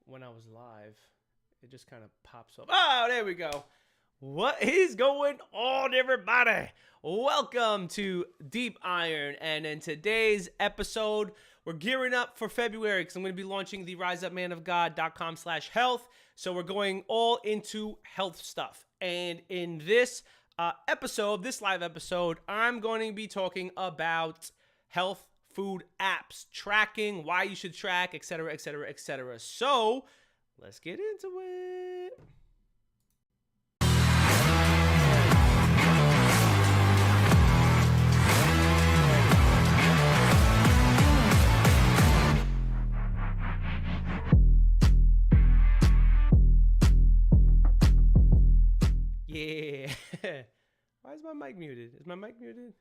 when I was live, it just kind of pops up. Oh, there we go. What is going on, everybody? Welcome to Deep Iron. And in today's episode, we're gearing up for February because I'm going to be launching the riseupmanofgod.com/health. So we're going all into health stuff. And in this this live episode, I'm going to be talking about health food apps, tracking, why you should track, etc., etc., etc. So let's get into it. Yeah. Why is my mic muted? Is my mic muted?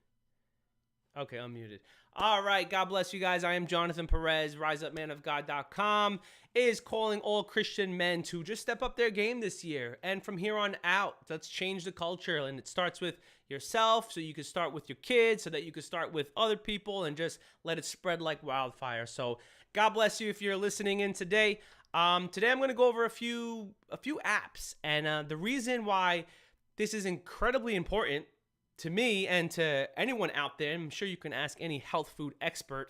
Okay, unmuted. All right, God bless you guys. I am Jonathan Perez. RiseUpManOfGod.com is calling all Christian men to just step up their game this year. And from here on out, let's change the culture. And it starts with yourself, so you can start with your kids, so that you can start with other people and just let it spread like wildfire. So God bless you if you're listening in today. Today I'm going to go over a few apps. And the reason why this is incredibly important to me and to anyone out there, I'm sure you can ask any health food expert,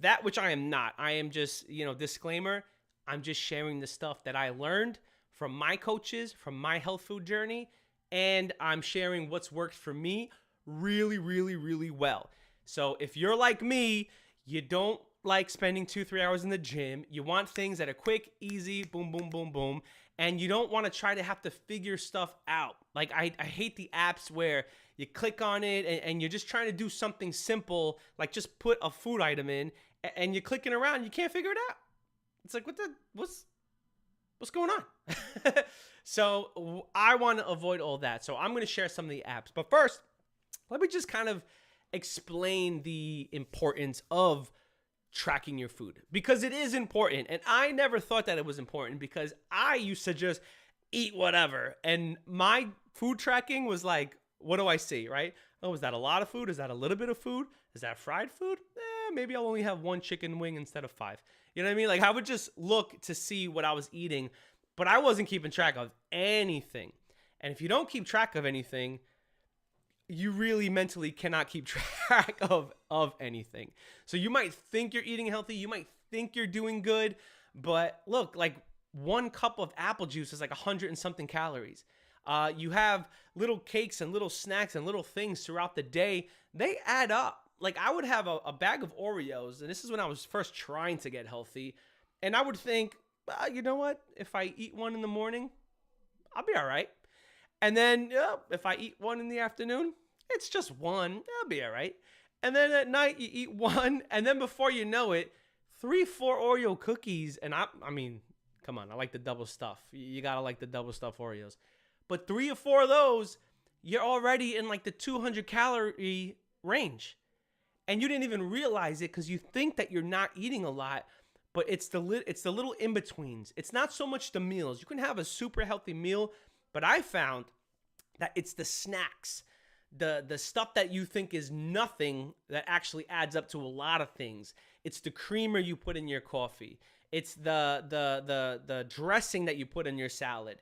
that which I am not. I am just, disclaimer, I'm just sharing the stuff that I learned from my coaches, from my health food journey, and I'm sharing what's worked for me really, really, really well. So if you're like me, you don't like spending 2-3 hours in the gym, you want things that are quick, easy, boom, boom, boom, boom, and you don't want to try to have to figure stuff out. Like I hate the apps where you click on it and you're just trying to do something simple, like just put a food item in, and you're clicking around, you can't figure it out. It's like, what's going on? So I want to avoid all that. So I'm going to share some of the apps. But first, let me just kind of explain the importance of tracking your food, because it is important. And I never thought that it was important because I used to just eat whatever. And my food tracking was like, what do I see, right? Oh, is that a lot of food? Is that a little bit of food? Is that fried food? Maybe I'll only have one chicken wing instead of 5. You know what I mean? Like I would just look to see what I was eating, but I wasn't keeping track of anything. And if you don't keep track of anything, you really mentally cannot keep track of anything. So you might think you're eating healthy, you might think you're doing good, but look, like 1 cup of apple juice is like 100 and something calories. You have little cakes and little snacks and little things throughout the day. They add up. Like I would have a bag of Oreos, and this is when I was first trying to get healthy, and I would think, you know what? If I eat one in the morning, I'll be all right. And then if I eat one in the afternoon, it's just one. I'll be all right. And then at night, you eat one, and then before you know it, 3-4 Oreo cookies. And I mean, come on, I like the double stuff. You gotta like the double stuff Oreos. But 3 or 4 of those, you're already in like the 200 calorie range. And you didn't even realize it because you think that you're not eating a lot, but it's the little in-betweens. It's not so much the meals. You can have a super healthy meal, but I found that it's the snacks, the stuff that you think is nothing that actually adds up to a lot of things. It's the creamer you put in your coffee. It's the dressing that you put in your salad.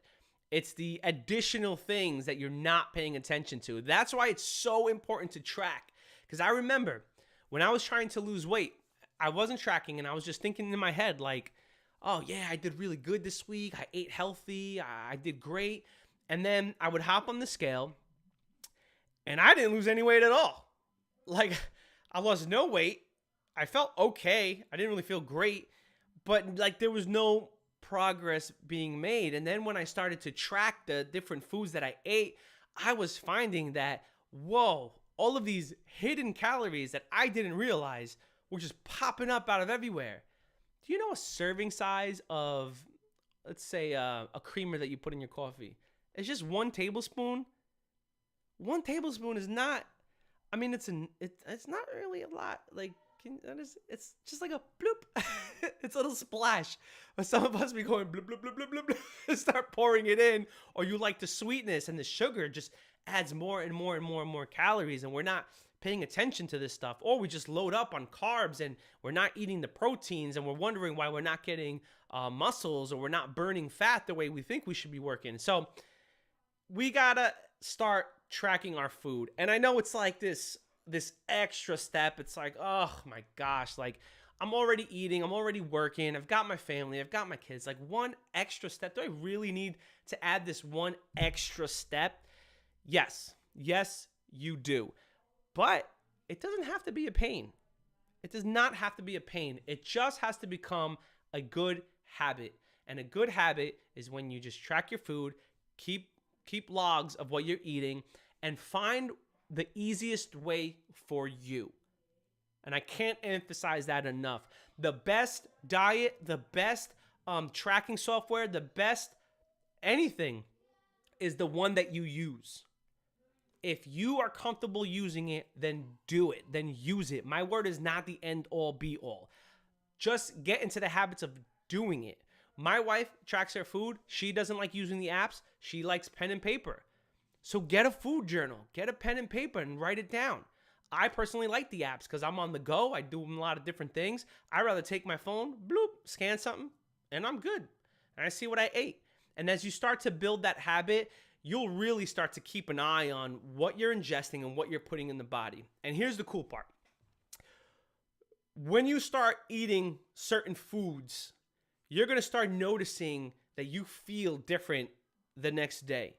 It's the additional things that you're not paying attention to. That's why it's so important to track. Because I remember when I was trying to lose weight, I wasn't tracking, and I was just thinking in my head like, oh yeah, I did really good this week. I ate healthy. I did great. And then I would hop on the scale, and I didn't lose any weight at all. Like I lost no weight. I felt okay. I didn't really feel great, but like there was no progress being made. And then when I started to track the different foods that I ate, I was finding that, whoa, all of these hidden calories that I didn't realize were just popping up out of everywhere. Do you know a serving size of, let's say, a creamer that you put in your coffee? It's just 1 tablespoon. 1 tablespoon is not, I mean, it's not really a lot. Like, it's just like a bloop. It's a little splash. But some of us be going bloop, bloop, bloop, bloop, bloop, bloop, and start pouring it in. Or you like the sweetness, and the sugar just adds more and more and more and more calories, and we're not paying attention to this stuff, or we just load up on carbs and we're not eating the proteins, and we're wondering why we're not getting muscles, or we're not burning fat the way we think we should be working. So we gotta start tracking our food. And I know it's like this extra step. It's like, oh my gosh, like I'm already eating, I'm already working, I've got my family, I've got my kids. Like, one extra step. Do I really need to add this one extra step? Yes, you do. But it doesn't have to be a pain. It does not have to be a pain. It just has to become a good habit. And a good habit is when you just track your food, keep logs of what you're eating, and find the easiest way for you. And I can't emphasize that enough. The best diet, the best tracking software, the best anything is the one that you use. If you are comfortable using it, then do it. Then use it. My word is not the end all be all. Just get into the habits of doing it. My wife tracks her food. She doesn't like using the apps. She likes pen and paper. So get a food journal. Get a pen and paper and write it down. I personally like the apps because I'm on the go. I do a lot of different things. I'd rather take my phone, bloop, scan something, and I'm good. And I see what I ate. And as you start to build that habit, you'll really start to keep an eye on what you're ingesting and what you're putting in the body. And here's the cool part. When you start eating certain foods, you're going to start noticing that you feel different the next day.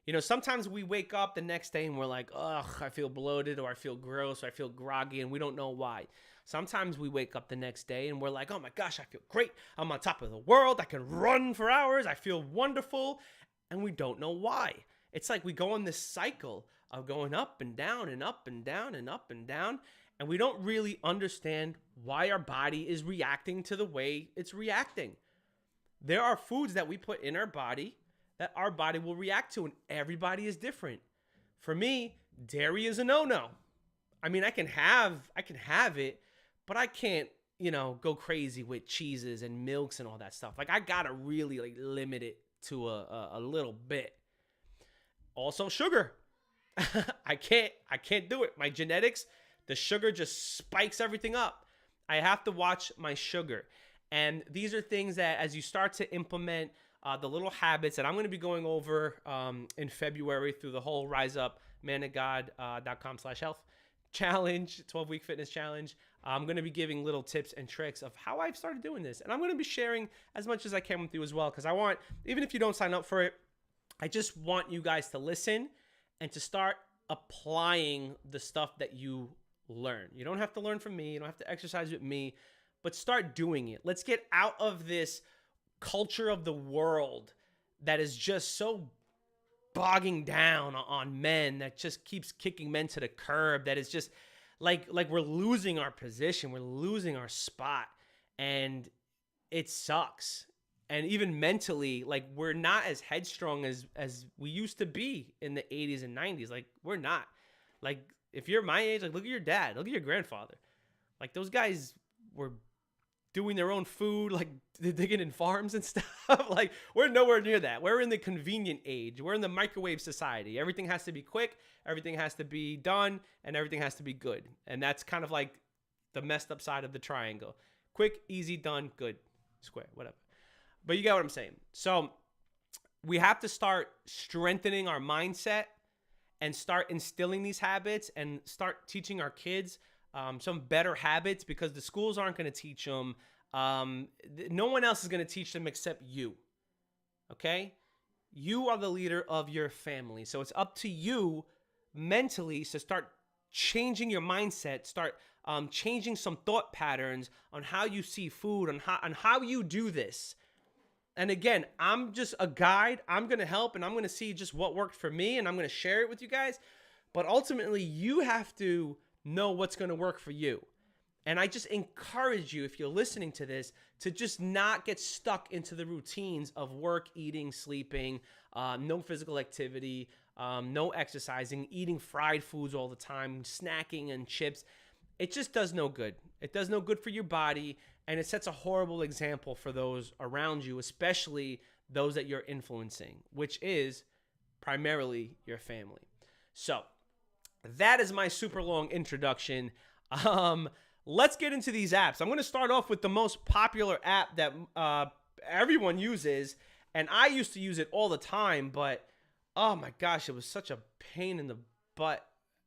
You know, sometimes we wake up the next day and we're like, ugh, I feel bloated, or I feel gross, or I feel groggy, and we don't know why. Sometimes we wake up the next day and we're like, oh my gosh, I feel great. I'm on top of the world. I can run for hours. I feel wonderful. And we don't know why. It's like we go in this cycle of going up and down and up and down and up and down. And we don't really understand why our body is reacting to the way it's reacting. There are foods that we put in our body that our body will react to, and everybody is different. For me, dairy is a no-no. I mean, I can have it, but I can't, go crazy with cheeses and milks and all that stuff. Like, I gotta really limit it to a little bit. Also, sugar. I can't do it. My genetics, the sugar just spikes everything up. I have to watch my sugar. And these are things that, as you start to implement the little habits that I'm going to be going over in February through the whole riseupmanofgod.com/health challenge, 12-week fitness challenge. I'm going to be giving little tips and tricks of how I've started doing this. And I'm going to be sharing as much as I can with you as well, because I want, even if you don't sign up for it, I just want you guys to listen and to start applying the stuff that you learn. You don't have to learn from me. You don't have to exercise with me, but start doing it. Let's get out of this culture of the world that is just so bogging down on men, that just keeps kicking men to the curb, that is just like we're losing our position, we're losing our spot, and it sucks. And even mentally, like, we're not as headstrong as we used to be in the 80s and 90s. Like, we're not. Like, if you're my age, like, look at your dad, look at your grandfather. Like, those guys were doing their own food, like digging in farms and stuff. Like, we're nowhere near that. We're in the convenient age. We're in the microwave society. Everything has to be quick, everything has to be done, and everything has to be good. And that's kind of like the messed up side of the triangle. Quick, easy, done, good, square, whatever. But you get what I'm saying. So we have to start strengthening our mindset and start instilling these habits and start teaching our kids some better habits, because the schools aren't going to teach them. No one else is going to teach them except you. Okay? You are the leader of your family. So it's up to you mentally to start changing your mindset, start changing some thought patterns on how you see food, on how you do this. And again, I'm just a guide. I'm going to help, and I'm going to see just what worked for me, and I'm going to share it with you guys. But ultimately, you have to know what's going to work for you. And I just encourage you, if you're listening to this, to just not get stuck into the routines of work, eating, sleeping, no physical activity, no exercising, eating fried foods all the time, snacking and chips. It just does no good. It does no good for your body, and it sets a horrible example for those around you, especially those that you're influencing, which is primarily your family. So that is my super long introduction. Let's get into these apps. I'm going to start off with the most popular app that everyone uses, and I used to use it all the time, but oh my gosh, it was such a pain in the butt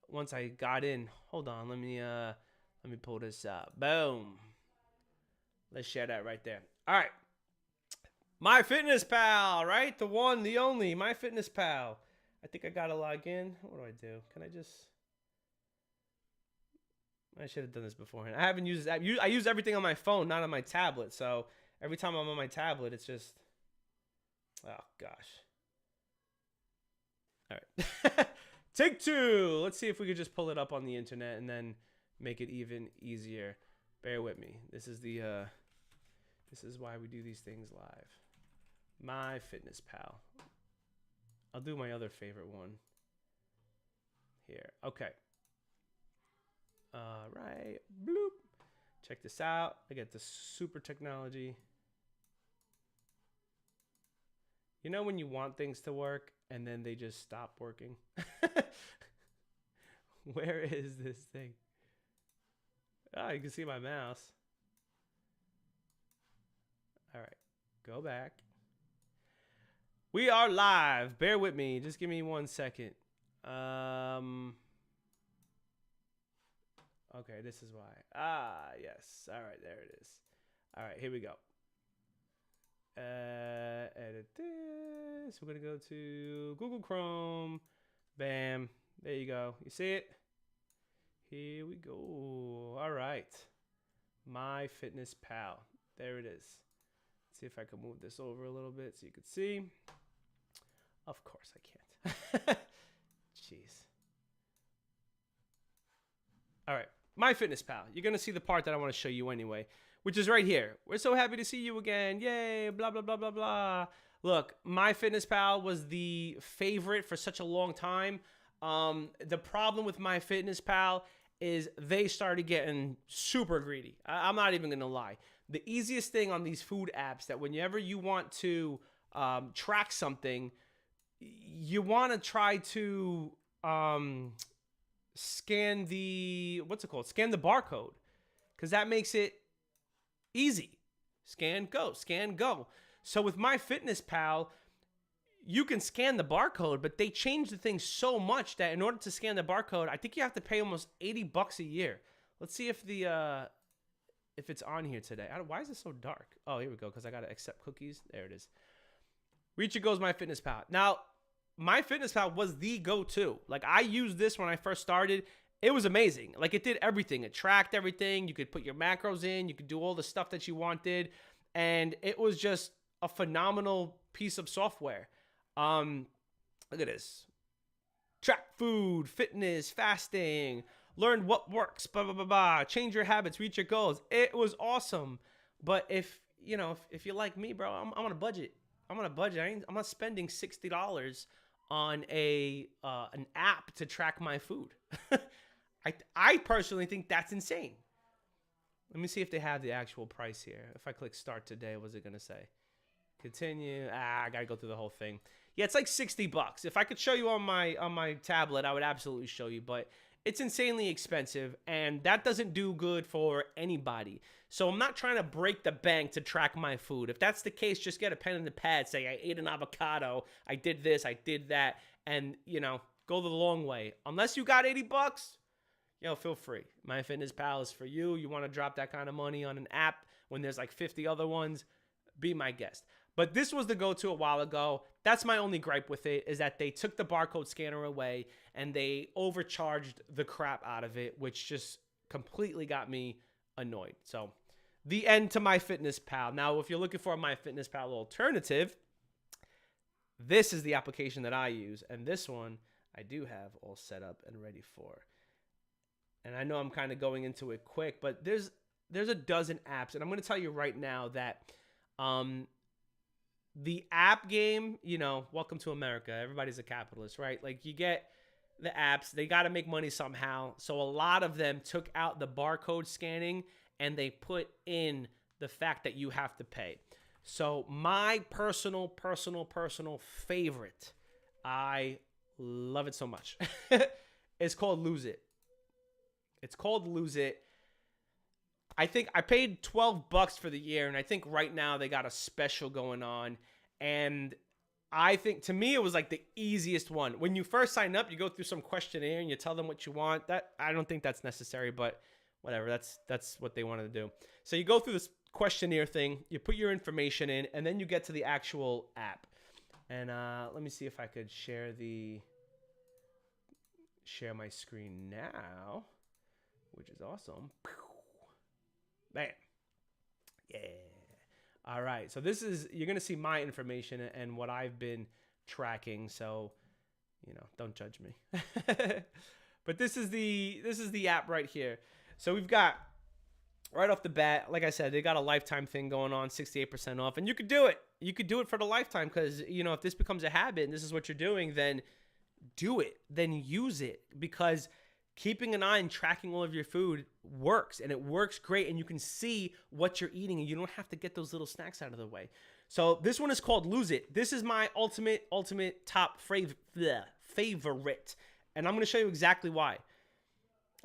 once I got in. Hold on, let me pull this up. Boom. Let's share that right there. All right. MyFitnessPal, right? The one, the only, MyFitnessPal. I think I gotta log in. What do I do? Can I just... I should have done this beforehand. I haven't used this app. I use everything on my phone, not on my tablet. So every time I'm on my tablet, it's just... Oh, gosh. All right. Take two. Let's see if we could just pull it up on the internet and then make it even easier. Bear with me. This is why we do these things live. MyFitnessPal. I'll do my other favorite one here. Okay. All right. Bloop. Check this out. I get the super technology. You know when you want things to work and then they just stop working? Where is this thing? Oh, you can see my mouse. All right. Go back. We are live. Bear with me. Just give me 1 second. Okay, this is why. Ah, yes. All right, there it is. All right, here we go. Edit this. We're going to go to Google Chrome. Bam. There you go. You see it? Here we go. All right. MyFitnessPal. There it is. Let's see if I can move this over a little bit so you can see. Of course I can't. Jeez. All right. MyFitnessPal. You're going to see the part that I want to show you anyway, which is right here. We're so happy to see you again. Yay. Blah, blah, blah, blah, blah. Look, MyFitnessPal was the favorite for such a long time. The problem with MyFitnessPal is they started getting super greedy. I'm not even going to lie. The easiest thing on these food apps that whenever you want to track something, you want to try to scan the, what's it called? Scan the barcode, because that makes it easy. Scan, go, scan, go. So with MyFitnessPal, you can scan the barcode, but they changed the thing so much that in order to scan the barcode, I think you have to pay almost $80 a year. Let's see if the if it's on here today. Why is it so dark? Oh, here we go, because I got to accept cookies. There it is. Reach Your Goals MyFitnessPal. Now, MyFitnessPal was the go-to. Like, I used this when I first started. It was amazing. Like, it did everything. It tracked everything. You could put your macros in. You could do all the stuff that you wanted. And it was just a phenomenal piece of software. Look at this. Track food, fitness, fasting, learn what works, blah, blah, blah, blah. Change your habits, reach your goals. It was awesome. But if you're like me, bro, I'm on a budget. I'm on a budget. I'm not spending $60 on an app to track my food. I personally think that's insane. Let me see if they have the actual price here. If I click start today, what's it gonna say? Continue. I gotta go through the whole thing. Yeah, it's like $60. If I could show you on my tablet, I would absolutely show you, but it's insanely expensive, and that doesn't do good for anybody. So I'm not trying to break the bank to track my food. If that's the case, just get a pen and a pad. Say, I ate an avocado. I did this. I did that. And, go the long way. Unless you got $80, feel free. MyFitnessPal is for you. You want to drop that kind of money on an app when there's like 50 other ones, be my guest. But this was the go-to a while ago. That's my only gripe with it, is that they took the barcode scanner away and they overcharged the crap out of it, which just completely got me annoyed. So the end to MyFitnessPal. Now, if you're looking for a MyFitnessPal alternative, this is the application that I use. And this one I do have all set up and ready for. And I know I'm kind of going into it quick, but there's a dozen apps. And I'm going to tell you right now that the app game, welcome to America. Everybody's a capitalist, right? Like, you get the apps, they got to make money somehow. So a lot of them took out the barcode scanning and they put in the fact that you have to pay. So my personal favorite, I love it so much, It's called Lose It. It's called Lose It. I think I paid $12 for the year, and I think right now they got a special going on. And I think, to me, it was like the easiest one. When you first sign up, you go through some questionnaire and you tell them what you want. That, I don't think that's necessary, but whatever. That's what they wanted to do. So you go through this questionnaire thing, you put your information in, and then you get to the actual app. And let me see if I could share my screen now, which is awesome. Bam. Yeah. All right. So this is, you're going to see my information and what I've been tracking. So, don't judge me. But this is the app right here. So we've got, right off the bat, like I said, they got a lifetime thing going on, 68% off. And you could do it. You could do it for the lifetime because, if this becomes a habit and this is what you're doing, then do it. Then use it, because keeping an eye and tracking all of your food works, and it works great, and you can see what you're eating, and you don't have to get those little snacks out of the way. So this one is called Lose It. This is my ultimate top favorite, and I'm going to show you exactly why.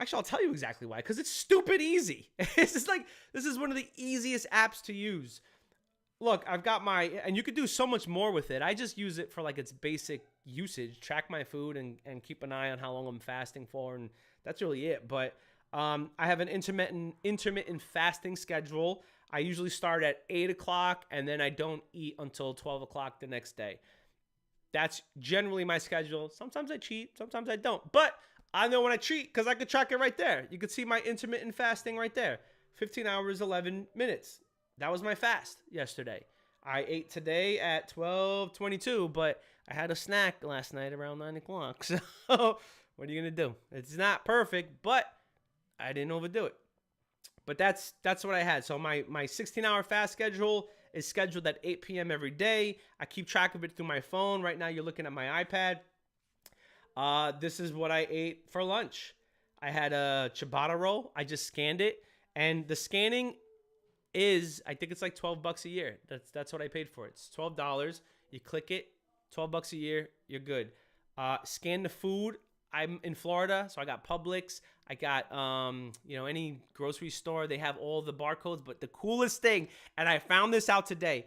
Actually, I'll tell you exactly why, because it's stupid easy. It's just like, this is one of the easiest apps to use. Look, I've got and you could do so much more with it. I just use it for like its basic usage, track my food and keep an eye on how long I'm fasting for. And that's really it. But I have an intermittent fasting schedule. I usually start at 8 o'clock and then I don't eat until 12 o'clock the next day. That's generally my schedule. Sometimes I cheat, sometimes I don't. But I know when I cheat because I could track it right there. You could see my intermittent fasting right there. 15 hours, 11 minutes. That was my fast yesterday. I ate today at 12:22, but I had a snack last night around 9 o'clock. So what are you going to do? It's not perfect, but I didn't overdo it. But that's what I had. So my 16-hour fast schedule is scheduled at 8 p.m. every day. I keep track of it through my phone. Right now you're looking at my iPad. This is what I ate for lunch. I had a ciabatta roll. I just scanned it. And the scanning is, I think it's like $12 a year. That's what I paid for it. It's $12. You click it, $12 a year, you're good. Scan the food. I'm in Florida, so I got Publix. I got any grocery store. They have all the barcodes. But the coolest thing, and I found this out today,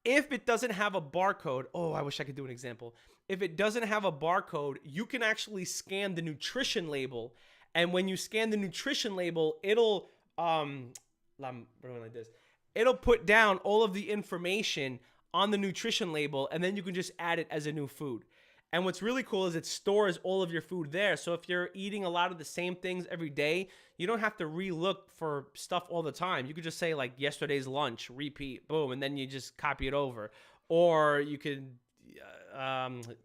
if it doesn't have a barcode, I wish I could do an example. If it doesn't have a barcode, you can actually scan the nutrition label. And when you scan the nutrition label, it'll I'm doing like this. It'll put down all of the information on the nutrition label, and then you can just add it as a new food. And what's really cool is it stores all of your food there. So if you're eating a lot of the same things every day, you don't have to re-look for stuff all the time. You could just say like yesterday's lunch, repeat, boom, and then you just copy it over. Or you could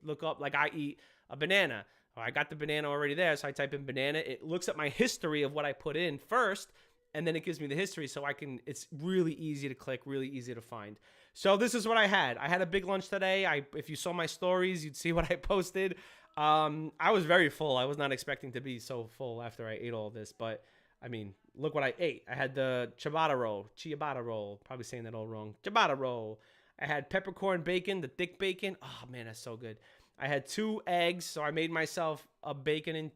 look up, like I eat a banana. I got the banana already there, so I type in banana. It looks at my history of what I put in first, and then it gives me the history, so it's really easy to click, really easy to find. So this is what I had. I had a big lunch today. If you saw my stories, you'd see what I posted. I was very full. I was not expecting to be so full after I ate all this, but I mean, look what I ate. I had the ciabatta roll, probably saying that all wrong. Ciabatta roll. I had peppercorn bacon, the thick bacon. Oh man, that's so good. I had 2 eggs, so I made myself a bacon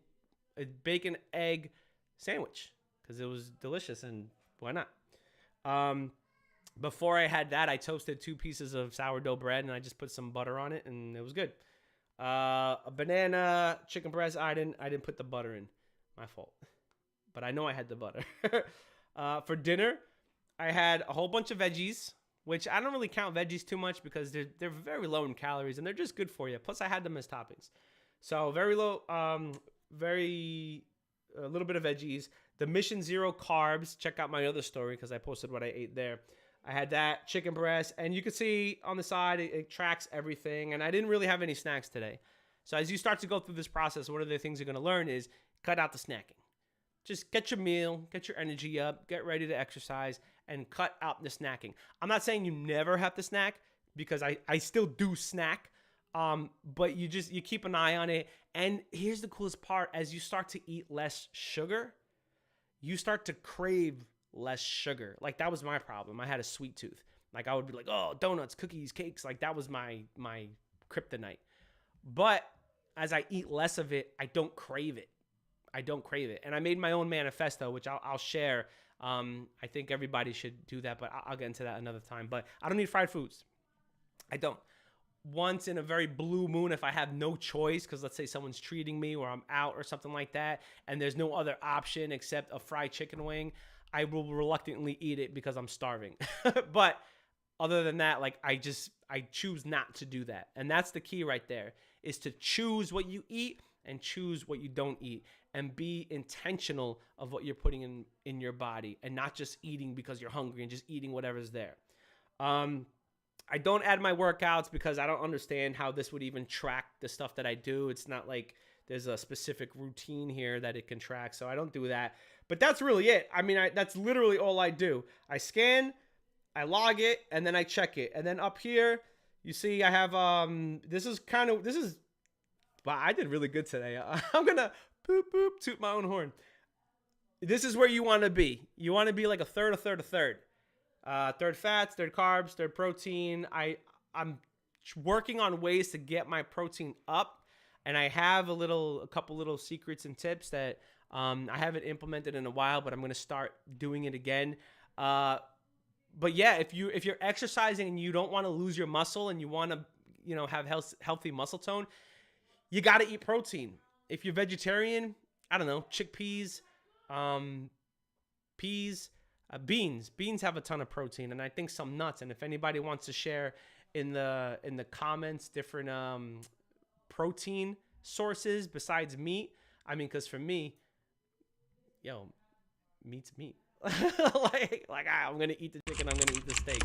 egg sandwich, because it was delicious, and why not? Before I had that, I toasted 2 pieces of sourdough bread, and I just put some butter on it, and it was good. A banana, chicken breast. I didn't put the butter in. My fault. But I know I had the butter. For dinner, I had a whole bunch of veggies, which I don't really count veggies too much because they're very low in calories, and they're just good for you. Plus, I had them as toppings. So very low, a little bit of veggies. The Mission Zero carbs. Check out my other story because I posted what I ate there. I had that, chicken breast, and you can see on the side it tracks everything. And I didn't really have any snacks today. So as you start to go through this process, one of the things you're going to learn is cut out the snacking. Just get your meal, get your energy up, get ready to exercise, and cut out the snacking. I'm not saying you never have to snack, because I still do snack. But you keep an eye on it. And here's the coolest part: as you start to eat less sugar, you start to crave less sugar. Like, that was my problem. I had a sweet tooth. Like, I would be like, oh, donuts, cookies, cakes. Like, that was my kryptonite. But as I eat less of it, I don't crave it. don't crave it. And I made my own manifesto, which I'll share. I think everybody should do that, but I'll get into that another time. But I don't eat fried foods. I don't. Once in a very blue moon, if I have no choice, because let's say someone's treating me or I'm out or something like that, and there's no other option except a fried chicken wing, I will reluctantly eat it because I'm starving. But other than that, like I choose not to do that. And that's the key right there, is to choose what you eat and choose what you don't eat, and be intentional of what you're putting in your body, and not just eating because you're hungry and just eating whatever's there. I don't add my workouts because I don't understand how this would even track the stuff that I do. It's not like there's a specific routine here that it can track, so I don't do that. But that's really it. I mean, that's literally all I do. I scan, I log it, and then I check it. And then up here, you see I have, wow, I did really good today. I'm going to toot my own horn. This is where you want to be. You want to be like a third, a third, a third. Third fats, third carbs, third protein. I'm working on ways to get my protein up, and I have a couple little secrets and tips that I haven't implemented in a while, but I'm going to start doing it again. But yeah, if you're exercising and you don't want to lose your muscle and you want to, have healthy muscle tone, you got to eat protein. If you're vegetarian, I don't know, chickpeas, peas. Beans have a ton of protein, and I think some nuts. And if anybody wants to share in the comments different protein sources besides meat, I mean, because for me, meat's meat. I'm gonna eat the chicken, I'm gonna eat the steak.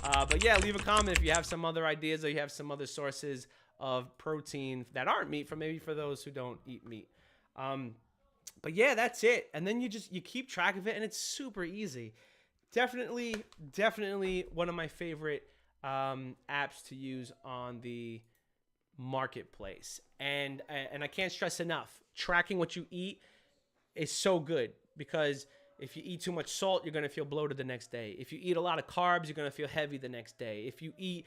But yeah, leave a comment if you have some other ideas or you have some other sources of protein that aren't meat, for those who don't eat meat. But yeah, that's it. And then you keep track of it, and it's super easy. Definitely one of my favorite apps to use on the marketplace. And I can't stress enough, tracking what you eat is so good, because if you eat too much salt, you're going to feel bloated the next day. If you eat a lot of carbs, you're going to feel heavy the next day. If you eat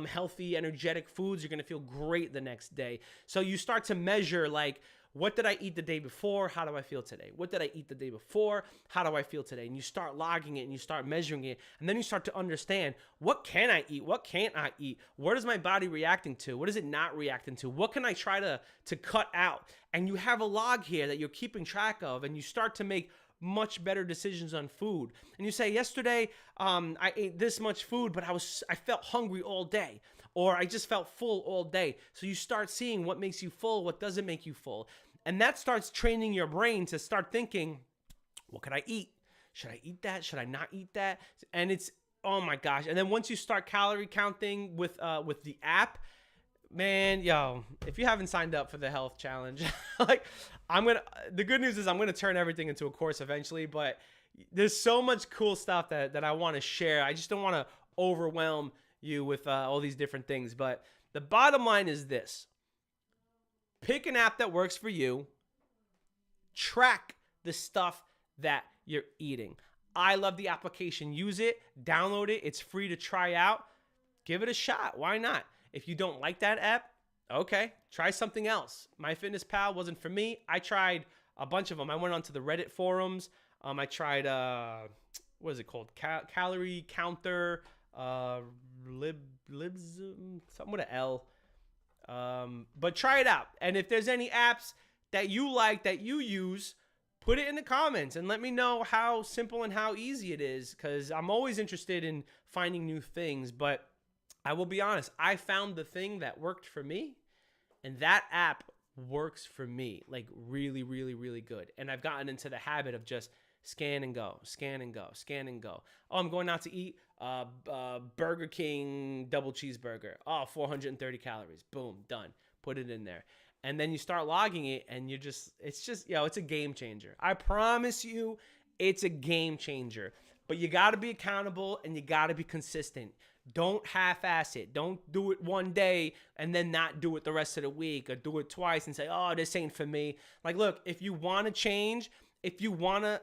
healthy, energetic foods, you're going to feel great the next day. So you start to measure, like, what did I eat the day before? How do I feel today? What did I eat the day before? How do I feel today? And you start logging it and you start measuring it. And then you start to understand, what can I eat? What can't I eat? What is my body reacting to? What is it not reacting to? What can I try to cut out? And you have a log here that you're keeping track of, and you start to make much better decisions on food. And you say, yesterday, I ate this much food, but I felt hungry all day. Or I just felt full all day. So you start seeing what makes you full, what doesn't make you full. And that starts training your brain to start thinking, what could I eat? Should I eat that? Should I not eat that? And it's, oh my gosh. And then once you start calorie counting with the app, man, if you haven't signed up for the health challenge, the good news is I'm going to turn everything into a course eventually, but there's so much cool stuff that I want to share. I just don't want to overwhelm you with all these different things. But the bottom line is this: pick an app that works for you. Track the stuff that you're eating. I love the application. Use it, download it. It's free to try out. Give it a shot. Why not? If you don't like that app, okay, try something else. MyFitnessPal wasn't for me. I tried a bunch of them. I went onto the Reddit forums. I tried, what is it called? Calorie Counter, Libs, something with an L. But try it out. And if there's any apps that you like, that you use, put it in the comments and let me know how simple and how easy it is, because I'm always interested in finding new things. But I will be honest, I found the thing that worked for me, and that app works for me, like really, really, really good. And I've gotten into the habit of just scan and go, scan and go, scan and go. Oh, I'm going out to eat Burger King double cheeseburger. Oh, 430 calories. Boom, done. Put it in there. And then you start logging it, and it's a game changer. I promise you, it's a game changer. But you got to be accountable, and you got to be consistent. Don't half-ass it. Don't do it one day and then not do it the rest of the week, or do it twice and say, oh, this ain't for me. Like, look, if you want to change, if you want to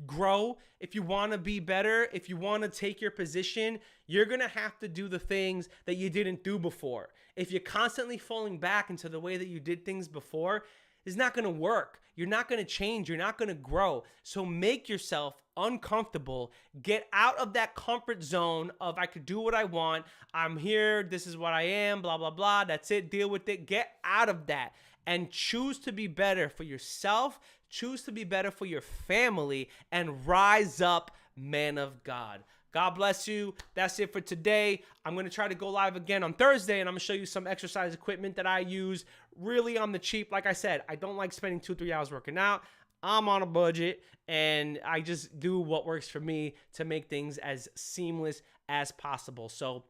grow, if you want to be better, if you want to take your position, you're going to have to do the things that you didn't do before. If you're constantly falling back into the way that you did things before, It's not going to work. You're not going to change. You're not going to grow. So make yourself uncomfortable. Get out of that comfort zone of I could do what I want. I'm here. This is what I am. Blah, blah, blah. That's it. Deal with it. Get out of that and choose to be better for yourself. Choose to be better for your family and rise up, man of God. God bless you. That's it for today. I'm going to try to go live again on Thursday, and I'm going to show you some exercise equipment that I use really on the cheap. Like I said, I don't like spending 2-3 hours working out. I'm on a budget, and I just do what works for me to make things as seamless as possible. So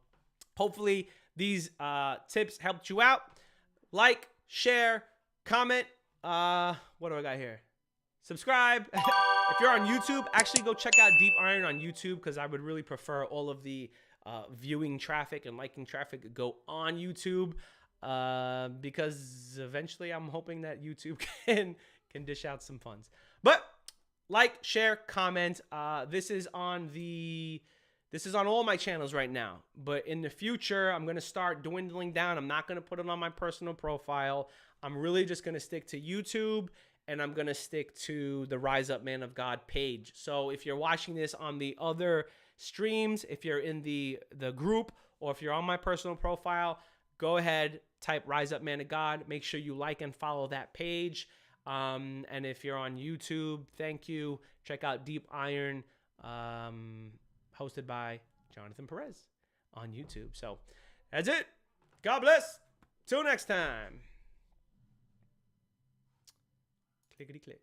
hopefully these tips helped you out. Like, share, comment. What do I got here? Subscribe. If you're on YouTube, actually go check out Deep Iron on YouTube, because I would really prefer all of the viewing traffic and liking traffic go on YouTube, because eventually I'm hoping that YouTube can dish out some funds. But like, share, comment. This is on all my channels right now. But in the future, I'm going to start dwindling down. I'm not going to put it on my personal profile. I'm really just going to stick to YouTube, and I'm going to stick to the Rise Up Man of God page. So if you're watching this on the other streams, if you're in the group, or if you're on my personal profile, go ahead, type Rise Up Man of God. Make sure you like and follow that page. And if you're on YouTube, thank you. Check out Deep Iron, hosted by Jonathan Perez on YouTube. So that's it. God bless. Till next time. Clickety click.